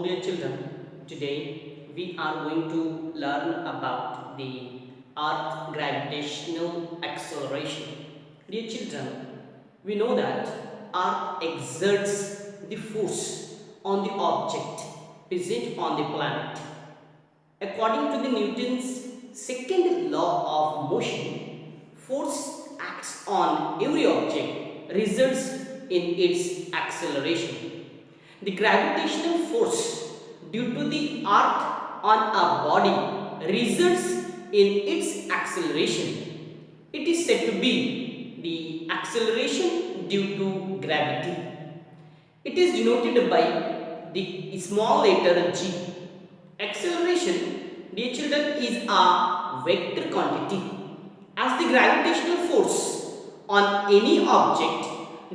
So, dear children, today we are going to learn about the Earth gravitational acceleration. Dear children, we know that Earth exerts the force on the object present on the planet. According to the Newton's second law of motion, force acts on every object results in its acceleration. The gravitational force due to the earth on a body results in its acceleration. It is said to be the acceleration due to gravity. It is denoted by the small letter g. Acceleration, dear children, is a vector quantity. As the gravitational force on any object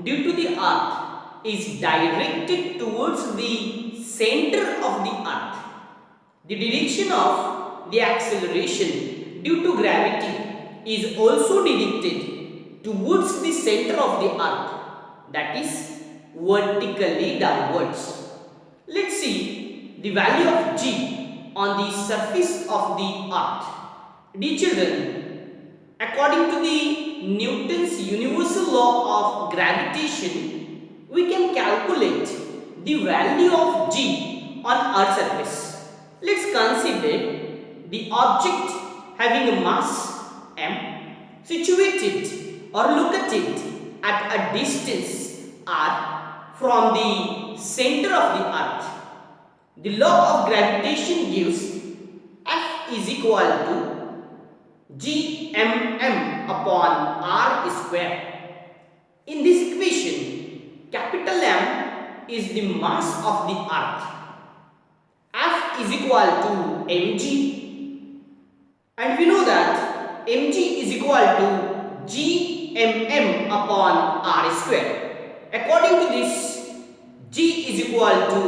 due to the earth is directed towards the center of the earth, the direction of the acceleration due to gravity is also directed towards the center of the earth, that is vertically downwards. Let's see the value of g on the surface of the earth. Dear children, according to the Newton's universal law of gravitation, we can calculate the value of g on earth's surface. Let's consider the object having a mass m situated or located at a distance r from the center of the earth. The law of gravitation gives F is equal to Gmm upon r square. In this equation, capital M is the mass of the earth. F is equal to mg, and we know that mg is equal to Gmm upon r square. According to this, g is equal to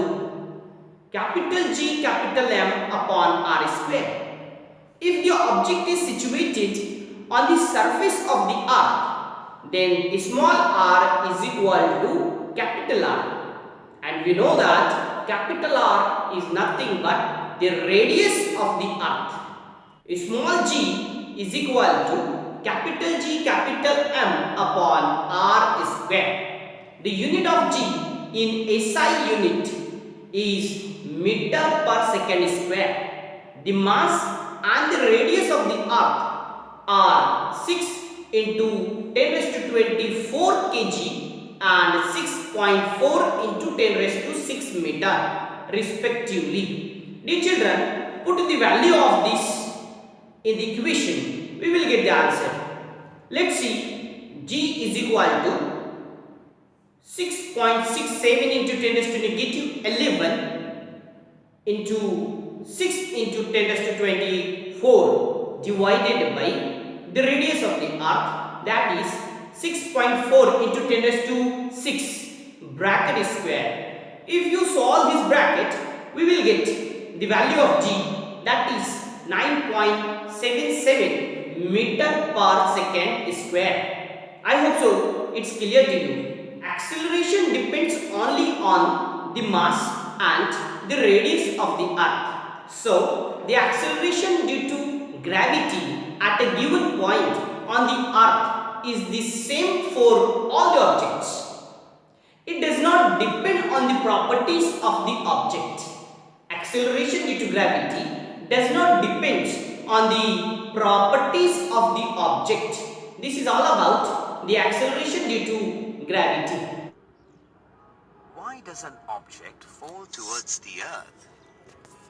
capital G capital M upon r square. If the object is situated on the surface of the earth, then small r is equal to capital R. And we know that capital R is nothing but the radius of the earth. Small g is equal to capital G capital M upon r square. The unit of g in SI unit is meter per second square. The mass and the radius of the earth are 6 into 10 raised to 24 kg and 6.4 into 10 raised to 6 meter respectively. Dear children, put the value of this in the equation. We will get the answer. Let's see. G is equal to 6.67 into 10 raised to negative 11 into 6 into 10 raised to 24 divided by the radius of the earth, that is 6.4 into 10 raised to 6 bracket square. If you solve this bracket, we will get the value of g, that is 9.77 meter per second square. I hope so it's clear to you. Acceleration depends only on the mass and the radius of the earth. So, the acceleration due to gravity at a given point on the earth is the same for all the objects. It does not depend on the properties of the object. Acceleration due to gravity does not depend on the properties of the object. This is all about the acceleration due to gravity. Why does an object fall towards the earth?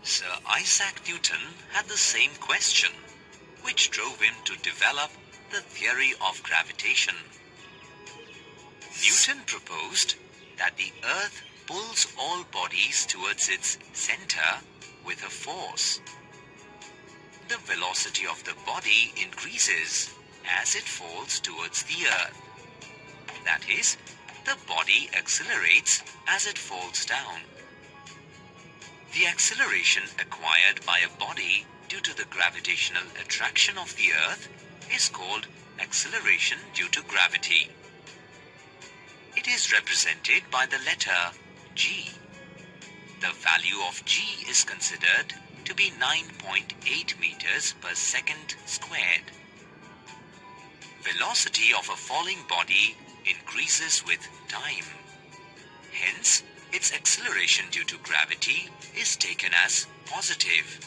Sir Isaac Newton had the same question, which drove him to develop the theory of gravitation. Newton proposed that the earth pulls all bodies towards its center with a force. The velocity of the body increases as it falls towards the earth. That is, the body accelerates as it falls down. The acceleration acquired by a body due to the gravitational attraction of the earth is called acceleration due to gravity. It is represented by the letter g. The value of g is considered to be 9.8 meters per second squared. Velocity of a falling body increases with time. Hence, its acceleration due to gravity is taken as positive.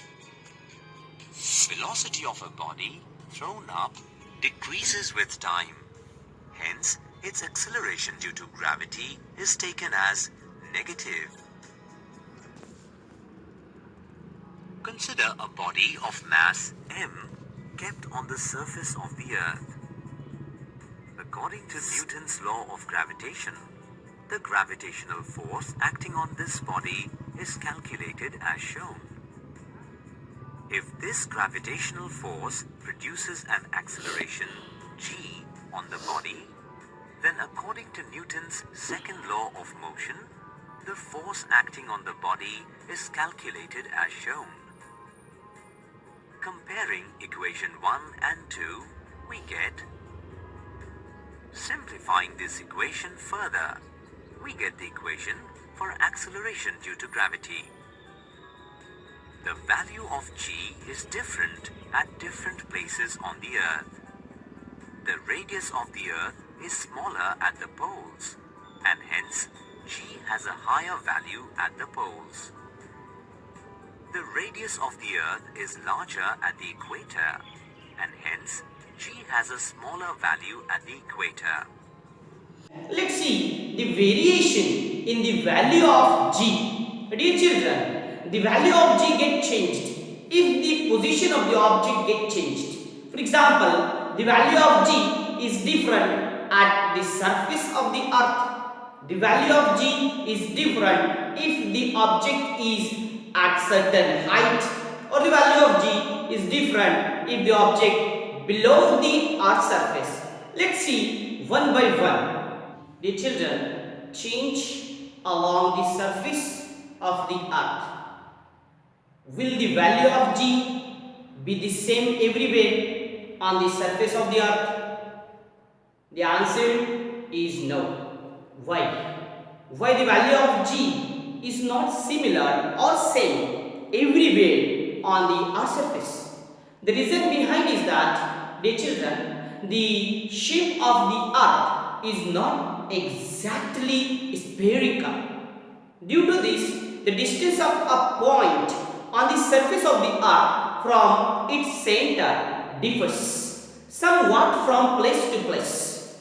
Velocity of a body thrown up decreases with time. Hence, its acceleration due to gravity is taken as negative. Consider a body of mass m kept on the surface of the earth. According to Newton's law of gravitation, the gravitational force acting on this body is calculated as shown. If this gravitational force produces an acceleration g on the body, then according to Newton's second law of motion, the force acting on the body is calculated as shown. Comparing equation 1 and 2, we get, simplifying this equation further, we get the equation for acceleration due to gravity. The value of g is different at different places on the earth. The radius of the earth is smaller at the poles, and hence g has a higher value at the poles. The radius of the earth is larger at the equator, and hence g has a smaller value at the equator. Let's see the variation in the value of g. Dear children, the value of g get changed if the position of the object get changed. For example, the value of g is different at the surface of the earth. The value of g is different if the object is at certain height, or the value of g is different if the object below the earth's surface. Let's see one by one. Dear children, change along the surface of the earth. Will the value of g be the same everywhere on the surface of the earth? The answer is no. Why? Why the value of g is not similar or same everywhere on the earth's surface? The reason behind is that, dear children, the shape of the earth is not exactly spherical. Due to this, the distance of a point on the surface of the earth from its center differs somewhat from place to place.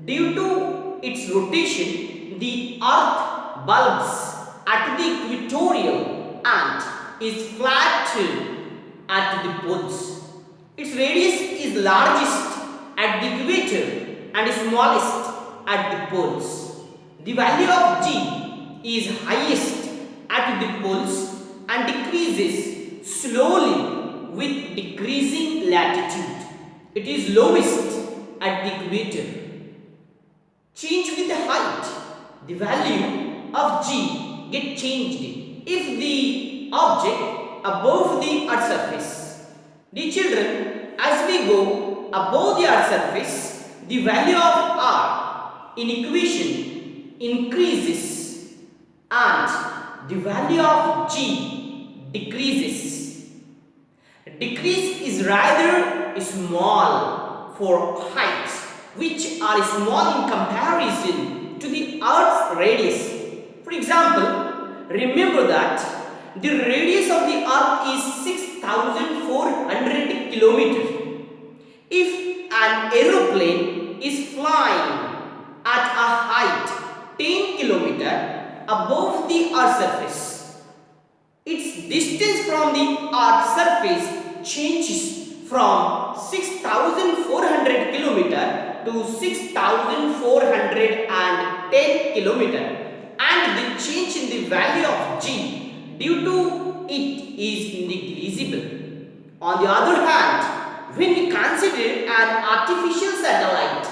Due to its rotation, the earth bulges at the equatorial and is flattened at the poles. Its radius is largest at the equator and smallest at the poles. The value of g is highest at the poles and decreases slowly with decreasing latitude. It is lowest at the equator. Change with the height. The value of g get changed if the object above the earth's surface. Dear children, as we go above the earth's surface, the value of r in equation increases and the value of g decreases. Decrease is rather small for heights which are small in comparison to the earth's radius. For example, remember that the radius of the earth is 6,400 kilometers. If an aeroplane is flying at a height 10 kilometers above the earth's surface, its distance from the earth's surface changes from 6,400 kilometers to 6,410 kilometers. And the change in the value of g due to it is negligible. On the other hand, when we consider an artificial satellite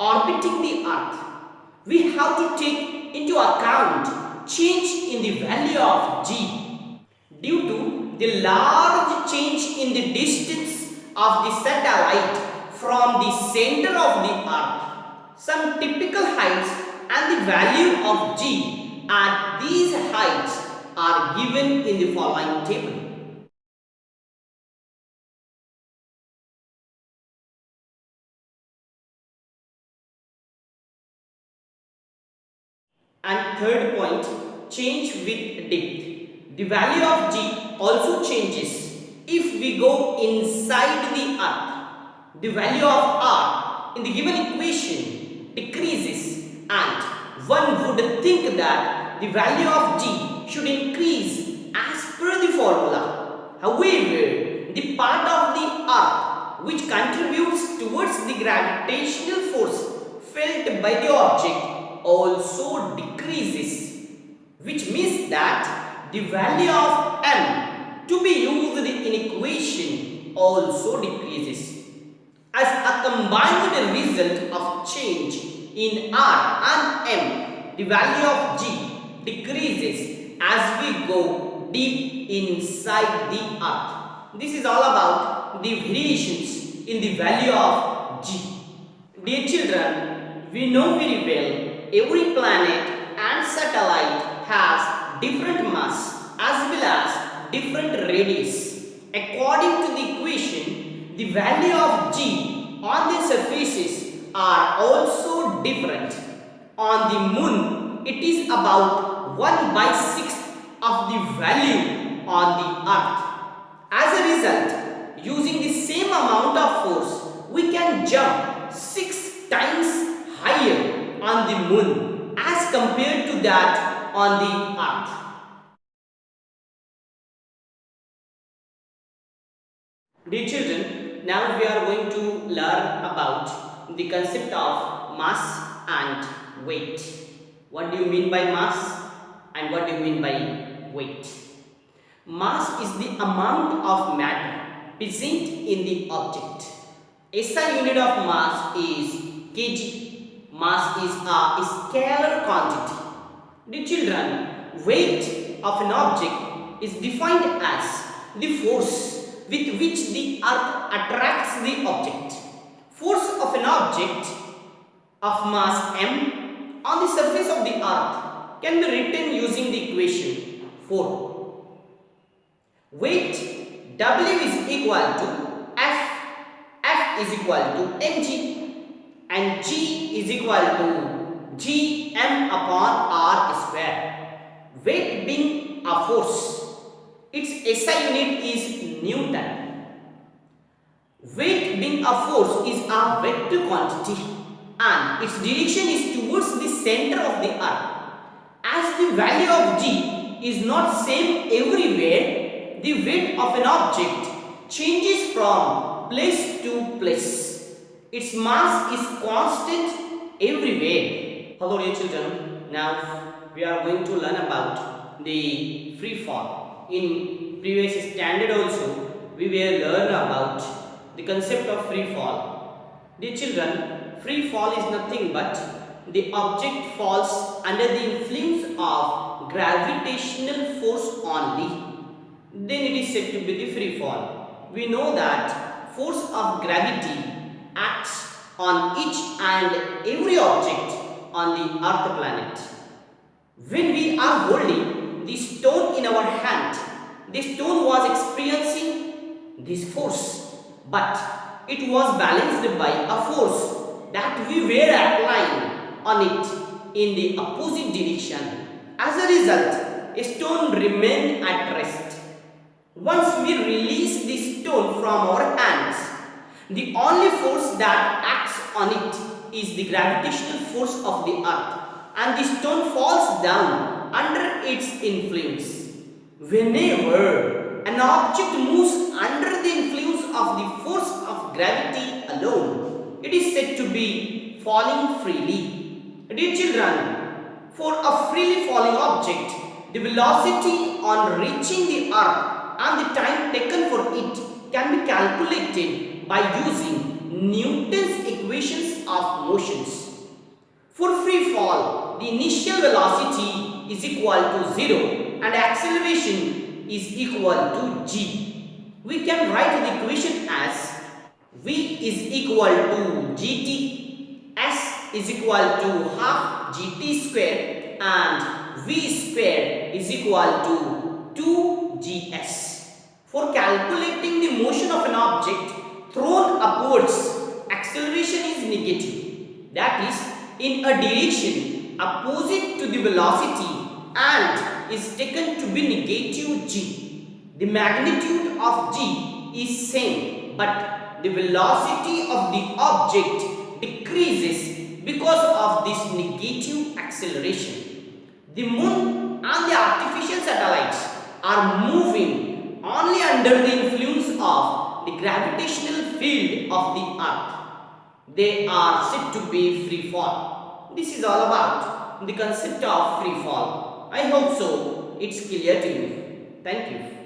orbiting the earth, we have to take into account change in the value of g due to the large change in the distance of the satellite from the center of the earth. Some typical heights and the value of g at these heights are given in the following table. And third point, change with depth. The value of G also changes if we go inside the earth. The value of R in the given equation decreases, and one would think that the value of G should increase as per the formula. However, the part of the earth which contributes towards the gravitational force felt by the object also decreases, which means that the value of m to be used in equation also decreases. As a combined result of change in r and m, the value of g decreases as we go deep inside the earth. This is all about the variations in the value of g. Dear children, we know very well every planet and satellite has different mass as well as different radius. According to the equation, the value of g on the surfaces are also different. On the moon, it is about 1/6 of the value on the earth. As a result, using the same amount of force, we can jump 6 times higher on the moon as compared to that on the earth. Dear children, now we are going to learn about the concept of mass and weight. What do you mean by mass and what do you mean by weight? Mass is the amount of matter present in the object. SI unit of mass is kg. Mass is a scalar quantity. Dear children, weight of an object is defined as the force with which the earth attracts the object. Force of an object of mass m on the surface of the earth can be written using the equation 4. Weight W is equal to F is equal to mg, and G is equal to Gm upon R square. Weight being a force, its SI unit is Newton. Weight being a force is a vector quantity and its direction is towards the center of the earth. As the value of G is not same everywhere, the weight of an object changes from place to place. Its mass is constant everywhere. Hello dear children, now we are going to learn about the free fall. In previous standard also, we will learn about the concept of free fall. Dear children, free fall is nothing but the object falls under the influence of gravitational force only. Then it is said to be the free fall. We know that force of gravity acts on each and every object on the earth planet. When we are holding the stone in our hand, the stone was experiencing this force, but it was balanced by a force that we were applying on it in the opposite direction. As a result, a stone remained at rest. Once we release the stone from our hands, the only force that acts on it is the gravitational force of the earth, and the stone falls down under its influence. Whenever an object moves under the influence of the force of gravity alone, it is said to be falling freely. Dear children, for a freely falling object, the velocity on reaching the earth and the time taken for it can be calculated by using Newton's equations of motions. For free fall, the initial velocity is equal to 0 and acceleration is equal to g. We can write the equation as v is equal to gt, s is equal to half gt square, and v square is equal to 2gs. For calculating the motion of an object thrown upwards, acceleration is negative. That is, in a direction opposite to the velocity and is taken to be negative g. The magnitude of g is same, but the velocity of the object decreases because of this negative acceleration. The moon and the artificial satellites are moving only under the influence of the gravitational field of the earth. They are said to be free fall. This is all about the concept of free fall. I hope so it's clear to you. Thank you.